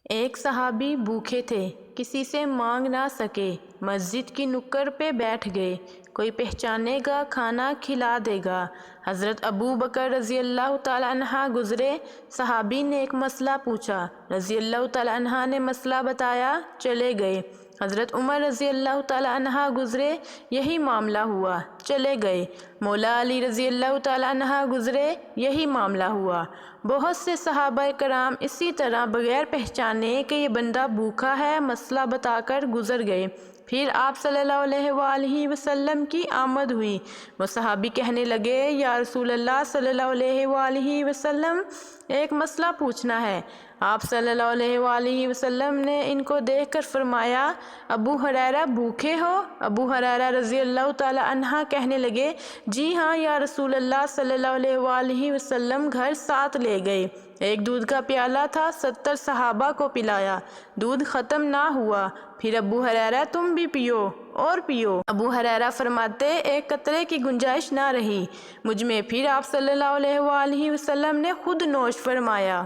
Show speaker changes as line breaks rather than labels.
ایک صحابی بھوکے تھے، کسی سے مانگ نہ سکے، مسجد کی نکڑ پہ بیٹھ گئے، کوئی پہچانے گا کھانا کھلا دے گا۔ حضرت ابو بکر رضی اللہ تعالیٰ عنہ گزرے، صحابی نے ایک مسئلہ پوچھا، رضی اللہ تعالیٰ عنہ نے مسئلہ بتایا، چلے گئے۔ حضرت عمر رضی اللہ تعالیٰ عنہ گزرے، یہی معاملہ ہوا، چلے گئے۔ مولا علی رضی اللہ تعالیٰ عنہ گزرے، یہی معاملہ ہوا۔ بہت سے صحابہ کرام اسی طرح بغیر پہچانے کہ یہ بندہ بھوکا ہے مسئلہ بتا کر گزر گئے۔ پھر آپ صلی اللہ علیہ وآلہ وسلم کی آمد ہوئی۔ وہ صحابی کہنے لگے، یا رسول اللہ صلی اللہ علیہ وآلہ وسلم، ایک مسئلہ پوچھنا ہے۔ آپ صلی اللہ علیہ وآلہ وسلم نے ان کو دیکھ کر فرمایا، ابو ہریرہ بھوکے ہو؟ ابو ہریرہ رضی اللہ تعالی عنہ کہنے لگے، جی ہاں یا رسول اللہ صلی اللہ علیہ وآلہ وسلم، گھر ساتھ لے گئے۔ ایک دودھ کا پیالہ تھا، 70 صحابہ کو پلایا، دودھ ختم نہ ہوا۔ پھر ابو ہریرہ تم بھی پیو اور پیو۔ ابو ہریرہ فرماتے، ایک قطرے کی گنجائش نہ رہی مجھ میں۔ پھر آپ صلی اللہ علیہ وآلہ وسلم نے خود نوش فرمایا۔